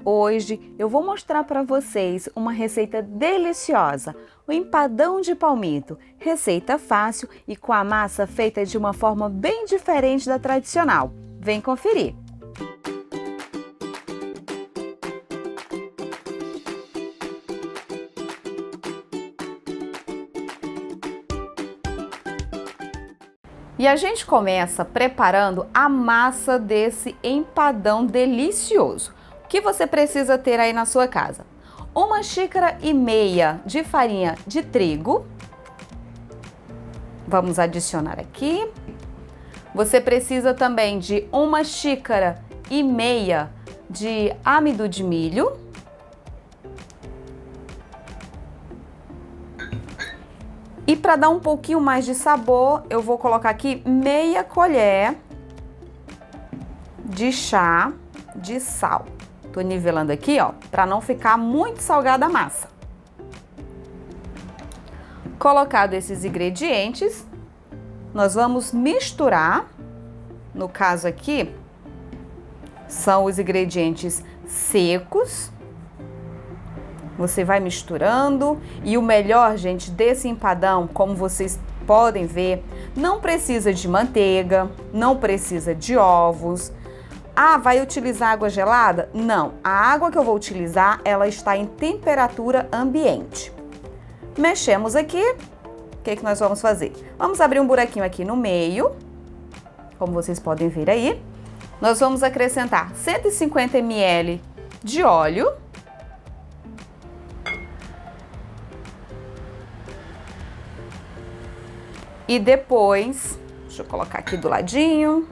Hoje eu vou mostrar para vocês uma receita deliciosa, o empadão de palmito, receita fácil e com a massa feita de uma forma bem diferente da tradicional. Vem conferir! E a gente começa preparando a massa desse empadão delicioso. O que você precisa ter aí na sua casa? 1,5 xícaras de farinha de trigo. Vamos adicionar aqui. Você precisa também de 1,5 xícaras de amido de milho. E para dar um pouquinho mais de sabor, eu vou colocar aqui meia colher de chá de sal. Tô nivelando aqui, ó, para não ficar muito salgada a massa. Colocado esses ingredientes, nós vamos misturar. No caso aqui, são os ingredientes secos. Você vai misturando e o melhor, gente, desse empadão, como vocês podem ver, não precisa de manteiga, não precisa de ovos. Ah, vai utilizar água gelada? Não, a água que eu vou utilizar, ela está em temperatura ambiente. Mexemos aqui, o que nós vamos fazer? Vamos abrir um buraquinho aqui no meio, como vocês podem ver aí. Nós vamos acrescentar 150 ml de óleo. E depois, deixa eu colocar aqui do ladinho.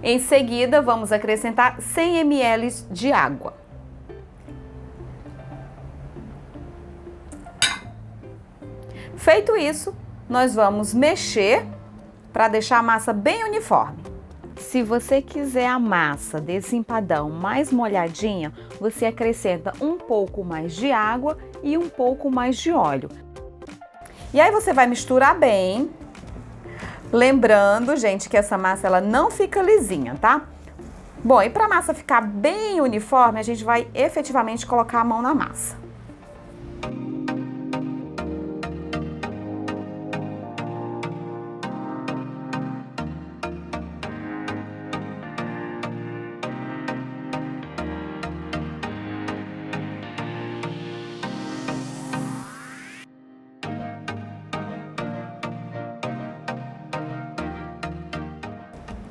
Em seguida, vamos acrescentar 100 ml de água. Feito isso, nós vamos mexer para deixar a massa bem uniforme. Se você quiser a massa desse empadão mais molhadinha, você acrescenta um pouco mais de água e um pouco mais de óleo. E aí você vai misturar bem, lembrando, gente, que essa massa ela não fica lisinha, tá? Bom, e para a massa ficar bem uniforme, a gente vai efetivamente colocar a mão na massa.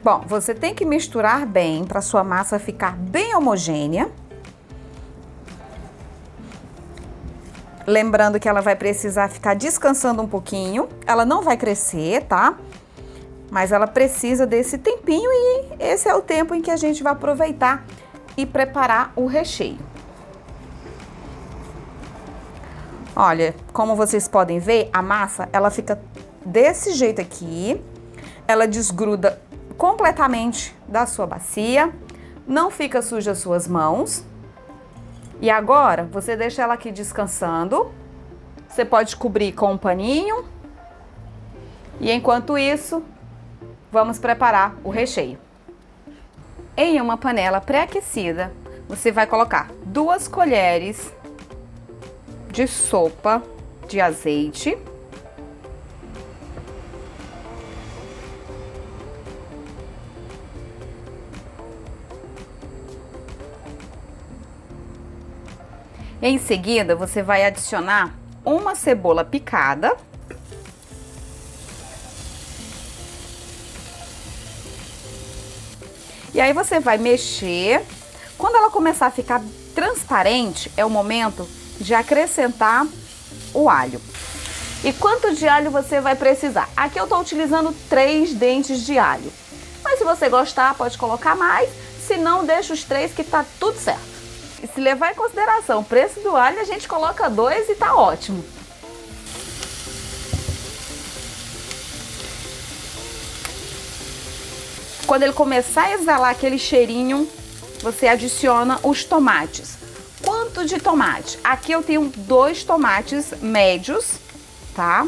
Bom, você tem que misturar bem para sua massa ficar bem homogênea. Lembrando que ela vai precisar ficar descansando um pouquinho. Ela não vai crescer, tá? Mas ela precisa desse tempinho e esse é o tempo em que a gente vai aproveitar e preparar o recheio. Olha, como vocês podem ver, a massa, ela fica desse jeito aqui. Ela desgruda completamente da sua bacia, não fica suja as suas mãos. E agora, você deixa ela aqui descansando. Você pode cobrir com um paninho. E enquanto isso, vamos preparar o recheio. Em uma panela pré-aquecida, você vai colocar 2 colheres de sopa de azeite. Em seguida, você vai adicionar uma cebola picada. E aí você vai mexer. Quando ela começar a ficar transparente, é o momento de acrescentar o alho. E quanto de alho você vai precisar? Aqui eu tô utilizando 3 dentes de alho. Mas se você gostar, pode colocar mais. Se não, deixa os 3 que tá tudo certo. E se levar em consideração o preço do alho, a gente coloca 2 e tá ótimo. Quando ele começar a exalar aquele cheirinho, você adiciona os tomates. Quanto de tomate? Aqui eu tenho 2 tomates médios, tá?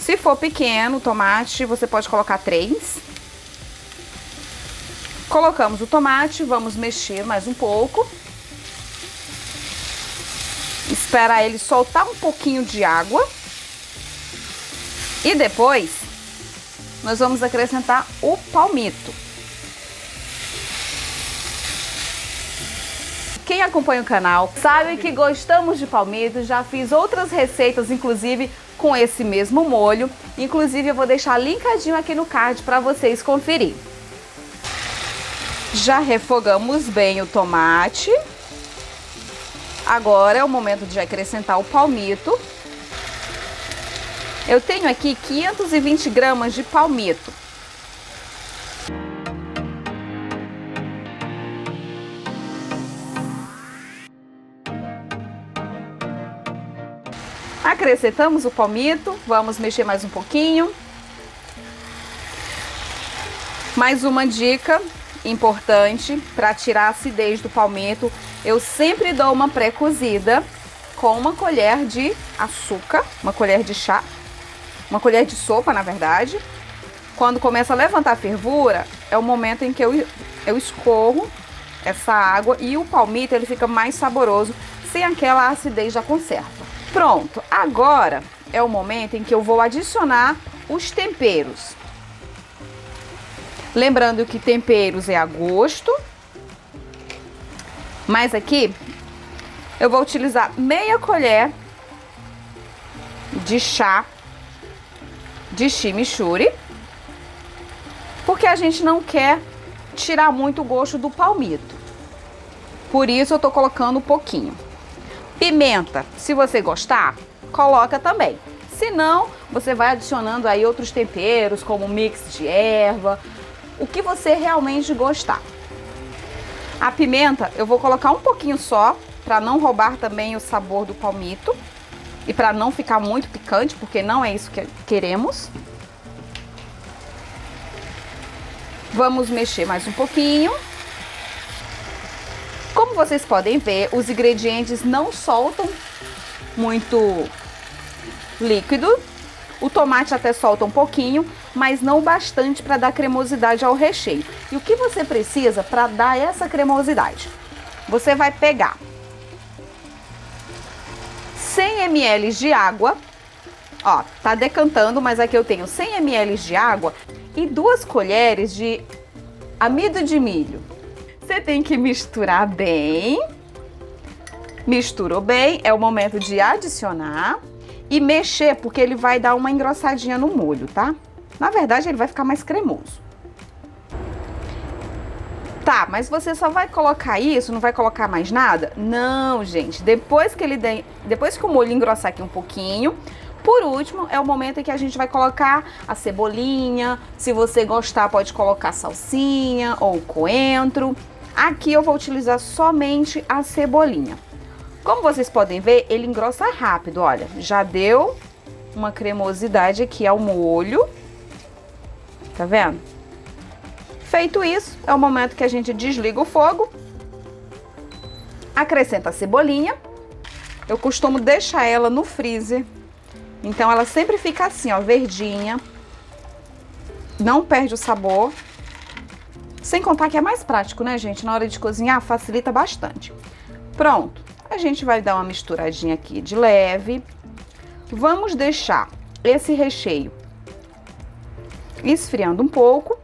Se for pequeno o tomate, você pode colocar 3. Colocamos o tomate, vamos mexer mais um pouco. Esperar ele soltar um pouquinho de água. E depois, nós vamos acrescentar o palmito. Quem acompanha o canal sabe que gostamos de palmito, já fiz outras receitas, inclusive com esse mesmo molho. Inclusive eu vou deixar linkadinho aqui no card para vocês conferirem. Já refogamos bem o tomate. Agora é o momento de acrescentar o palmito. Eu tenho aqui 520 gramas de palmito. Acrescentamos o palmito, vamos mexer mais um pouquinho. Mais uma dica importante para tirar a acidez do palmito, eu sempre dou uma pré-cozida com uma colher de açúcar, uma colher de chá, uma colher de sopa, na verdade. Quando começa a levantar a fervura, é o momento em que eu escorro essa água e o palmito ele fica mais saboroso, sem aquela acidez da conserva. Pronto, agora é o momento em que eu vou adicionar os temperos. Lembrando que temperos é a gosto, mas aqui eu vou utilizar meia colher de chá de chimichurri, porque a gente não quer tirar muito o gosto do palmito. Por isso eu tô colocando um pouquinho. Pimenta, se você gostar, coloca também. Se não, você vai adicionando aí outros temperos, como mix de erva, o que você realmente gostar. A pimenta eu vou colocar um pouquinho só, para não roubar também o sabor do palmito e para não ficar muito picante, porque não é isso que queremos. Vamos mexer mais um pouquinho. Como vocês podem ver, os ingredientes não soltam muito líquido. O tomate até solta um pouquinho, mas não o bastante para dar cremosidade ao recheio. E o que você precisa para dar essa cremosidade? Você vai pegar 100 ml de água. Ó, tá decantando, mas aqui eu tenho 100 ml de água e 2 colheres de amido de milho. Você tem que misturar bem. Misturou bem, é o momento de adicionar e mexer, porque ele vai dar uma engrossadinha no molho, tá? Na verdade, ele vai ficar mais cremoso. Tá, mas você só vai colocar isso, não vai colocar mais nada? Não, gente. Depois que o molho engrossar aqui um pouquinho, por último, é o momento em que a gente vai colocar a cebolinha. Se você gostar, pode colocar salsinha ou coentro. Aqui eu vou utilizar somente a cebolinha. Como vocês podem ver, ele engrossa rápido, olha. Já deu uma cremosidade aqui ao molho. Tá vendo? Feito isso, é o momento que a gente desliga o fogo. Acrescenta a cebolinha. Eu costumo deixar ela no freezer. Então ela sempre fica assim, ó, verdinha. Não perde o sabor. Sem contar que é mais prático, né, gente? Na hora de cozinhar, facilita bastante. Pronto. A gente vai dar uma misturadinha aqui de leve. Vamos deixar esse recheio esfriando um pouco.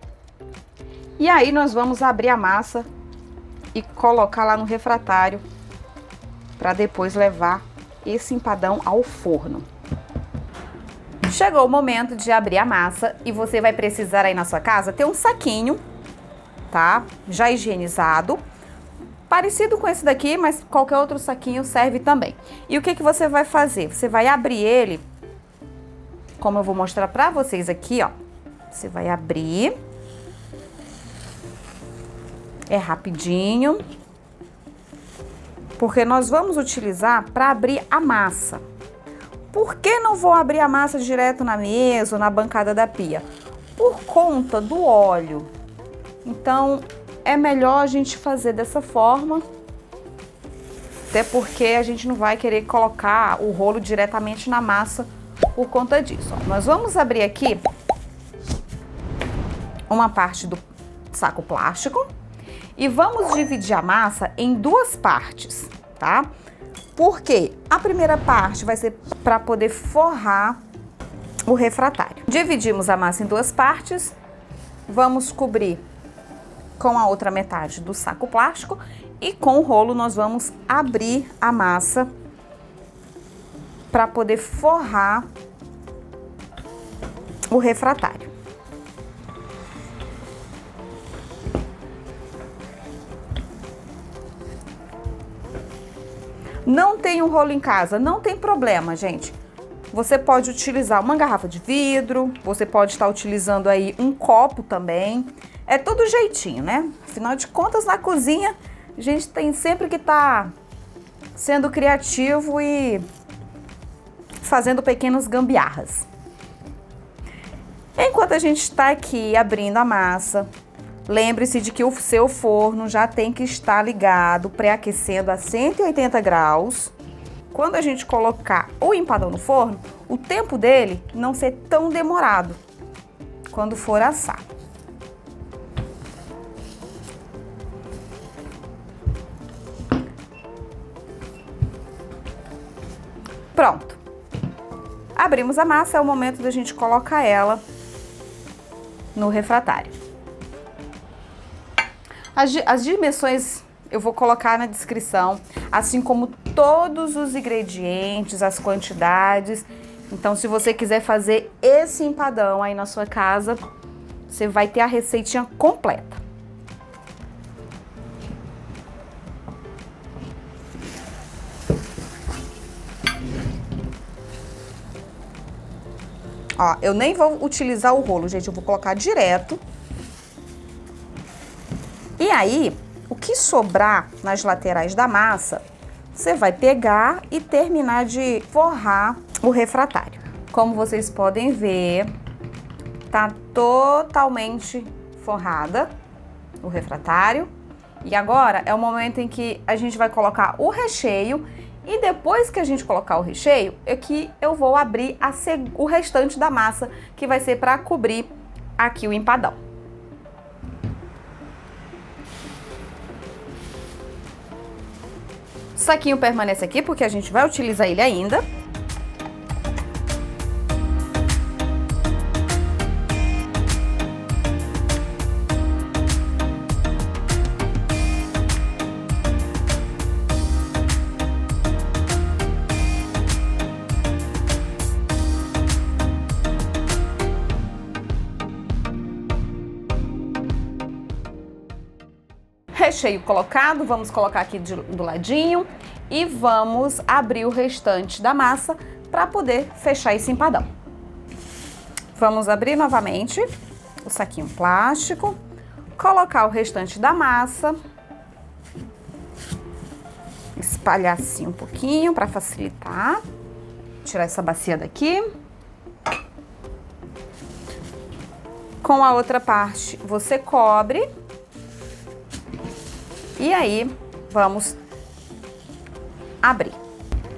E aí nós vamos abrir a massa e colocar lá no refratário para depois levar esse empadão ao forno. Chegou o momento de abrir a massa e você vai precisar aí na sua casa ter um saquinho, tá? Já higienizado. Parecido com esse daqui, mas qualquer outro saquinho serve também. E o que você vai fazer? Você vai abrir ele, como eu vou mostrar pra vocês aqui, ó. Você vai abrir. É rapidinho. Porque nós vamos utilizar para abrir a massa. Por que não vou abrir a massa direto na mesa ou na bancada da pia? Por conta do óleo. Então, é melhor a gente fazer dessa forma, até porque a gente não vai querer colocar o rolo diretamente na massa por conta disso. Ó, nós vamos abrir aqui uma parte do saco plástico e vamos dividir a massa em duas partes, tá? Porque a primeira parte vai ser para poder forrar o refratário. Dividimos a massa em duas partes, vamos cobrir com a outra metade do saco plástico e com o rolo nós vamos abrir a massa para poder forrar o refratário. Não tem um rolo em casa, não tem problema, gente. Você pode utilizar uma garrafa de vidro, você pode estar utilizando aí um copo também. É todo jeitinho, né? Afinal de contas, na cozinha, a gente tem sempre que estar sendo criativo e fazendo pequenas gambiarras. Enquanto a gente está aqui abrindo a massa, lembre-se de que o seu forno já tem que estar ligado, pré-aquecendo a 180 graus. Quando a gente colocar o empadão no forno, o tempo dele não ser tão demorado quando for assar. Pronto. Abrimos a massa, é o momento da gente colocar ela no refratário. As dimensões eu vou colocar na descrição, assim como todos os ingredientes, as quantidades. Então, se você quiser fazer esse empadão aí na sua casa, você vai ter a receitinha completa. Ó, eu nem vou utilizar o rolo, gente, eu vou colocar direto. E aí, o que sobrar nas laterais da massa, você vai pegar e terminar de forrar o refratário. Como vocês podem ver, tá totalmente forrada o refratário. E agora é o momento em que a gente vai colocar o recheio. E depois que a gente colocar o recheio, é que eu vou abrir o restante da massa, que vai ser para cobrir aqui o empadão. O saquinho permanece aqui porque a gente vai utilizar ele ainda. Recheio colocado, vamos colocar aqui do ladinho e vamos abrir o restante da massa para poder fechar esse empadão. Vamos abrir novamente o saquinho plástico, colocar o restante da massa, espalhar assim um pouquinho para facilitar, tirar essa bacia daqui. Com a outra parte você cobre. E aí, vamos abrir.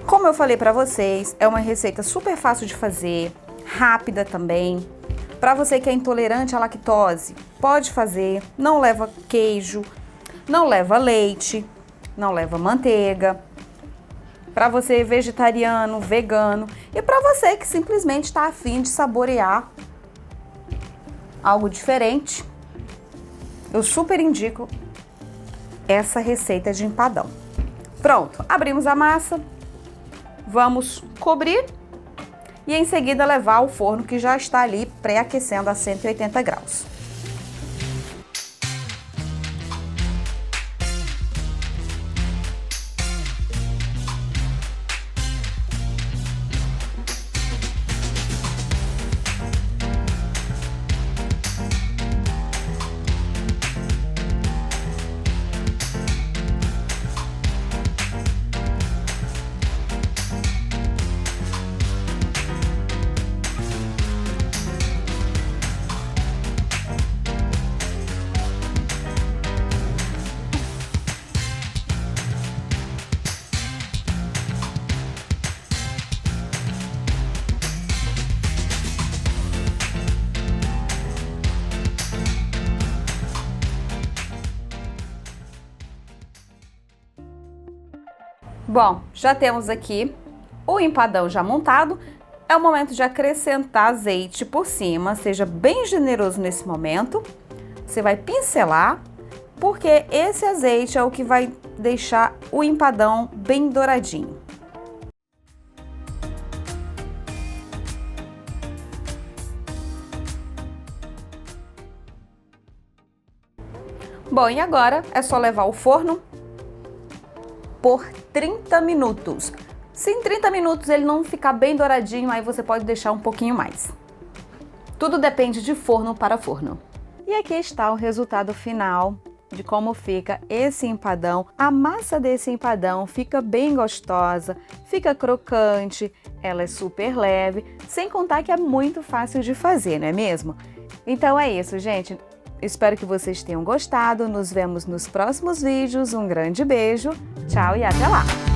Como eu falei para vocês, é uma receita super fácil de fazer, rápida também. Para você que é intolerante à lactose, pode fazer. Não leva queijo, não leva leite, não leva manteiga. Para você vegetariano, vegano e para você que simplesmente está a fim de saborear algo diferente, eu super indico essa receita de empadão. Pronto, abrimos a massa, vamos cobrir e em seguida levar ao forno que já está ali pré-aquecendo a 180 graus. Bom, já temos aqui o empadão já montado. É o momento de acrescentar azeite por cima. Seja bem generoso nesse momento. Você vai pincelar, porque esse azeite é o que vai deixar o empadão bem douradinho. Bom, e agora é só levar ao forno por 30 minutos. Se em 30 minutos ele não ficar bem douradinho, aí você pode deixar um pouquinho mais. Tudo depende de forno para forno. E aqui está o resultado final de como fica esse empadão. A massa desse empadão fica bem gostosa, fica crocante, ela é super leve, sem contar que é muito fácil de fazer, não é mesmo? Então é isso, gente. Espero que vocês tenham gostado. Nos vemos nos próximos vídeos. Um grande beijo, tchau e até lá!